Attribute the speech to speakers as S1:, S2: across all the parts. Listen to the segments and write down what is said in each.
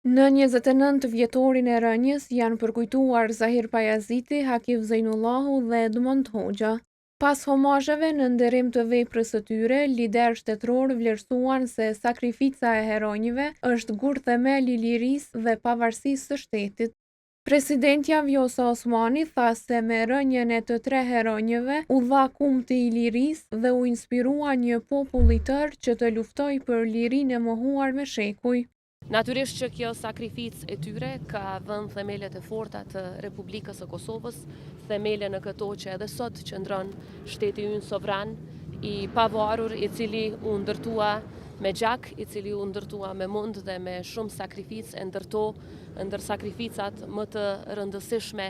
S1: Në 29 vjetorin e rënjes janë përkujtuar Zahir Pajaziti, Hakif Zejnullahu dhe Edmond Hoxha. Pas homazheve në nderim të veprës së tyre, lider shtetror vlerësuan se sakrifica e heronjve është gur themel i lirisë dhe pavarësisë së shtetit. Presidentja Vjosa Osmani tha se me rënjën e të tre heronjve u dha kumti i lirisë dhe u inspirua një popull i tërë që të luftoj për lirinë e mohuar me shekuj.
S2: Natyrisht që kjo sakrificë e tyre ka dhënë themelet e forta të Republikës së Kosovës, themele në këto që edhe sot qëndron shteti ynë sovran, i pavarur, i cili u ndërtua me gjak, i cili u ndërtua me mund dhe me shumë sakrificë, e ndërto ndër sakrificat më të rëndësishme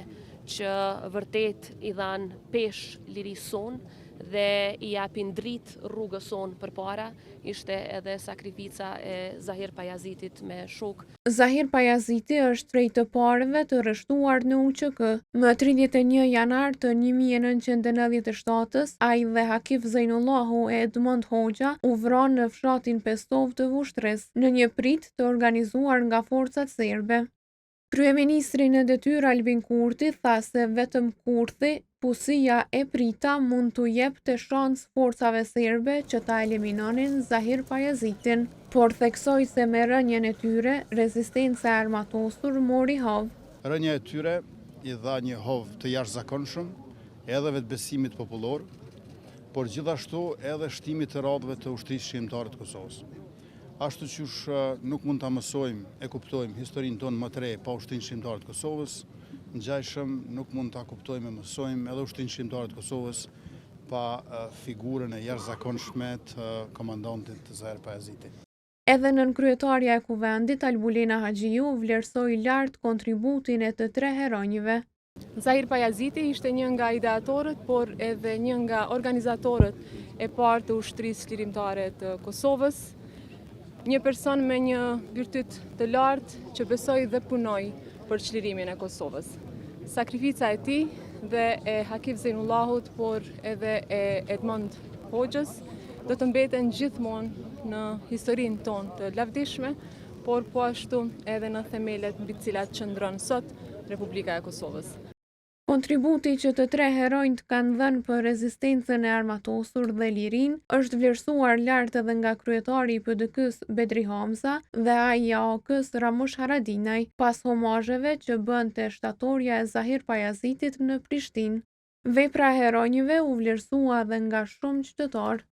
S2: që vërtet i dhanë pesh lirisë sonë dhe i japin dritë rrugës sonë përpara, ishte edhe sakrifica e Zahir Pajazitit me shok.
S1: Zahir Pajaziti është prej të parëve të rreshtuar në UÇK. Më 31 janar të 1997-s, ai dhe Hakif Zejnullahu e Edmond Hoxha u vranë në fshatin Pestov të Vushtres, në një prit të organizuar nga forcat serbe. Kryeministri në detyrë Albin Kurti tha se vetëm Kurthi, Pusia e Prita mund t'u jepte shans forcave serbe që ta eliminonin Zahir Pajazitin, por theksoi se me rënjen e tyre, rezistenca e armatosur mori hovë.
S3: Rënja e tyre i dha një hovë të jashtëzakonshëm, edhe vetbesimit popullor, por gjithashtu edhe shtimit të radhëve të ushtrisë shqiptare të Kosovës. Ashtu qysh nuk mund ta mësojmë e kuptojmë historinë tonë më të re pa ushtrinë shqiptare të Kosovës, ngjajshëm nuk mund ta kuptojmë e mësojmë edhe ushtrinë shqiptare të Kosovës pa figurën e jashtëzakonshme të komandantit Zahir Pajaziti.
S1: Edhe nënkryetaria e kuvendit Albulina Haxhiu vlerësoi lart kontributin e të tre heronjve.
S4: Zahir Pajaziti ishte një nga ideatorët, por edhe një nga organizatorët e parë të ushtrisë lirimtare të Kosovës. Një person me një virtyt të lartë që besoi dhe punoi për çlirimin e Kosovës. Sakrifica e tij dhe e Hakif Zejnullahut, por edhe e Edmond Hoxhës do të mbeten gjithmonë në historinë tonë të lavdishme, por po ashtu edhe në themelet mbi të cilat qëndron sot Republika e Kosovës.
S1: Kontributi që të tre heronjt kanë dhënë për rezistencën e armatosur dhe lirinë është vlerësuar lart edhe nga kryetari i PDK-s Bedri Hamza dhe ai i AOK-s Ramush Haradinaj, pas homazheve që bënte shtatorja e Zahir Pajazitit në Prishtinë. Vepra e heronjve u vlerësua edhe nga shumë qytetarë.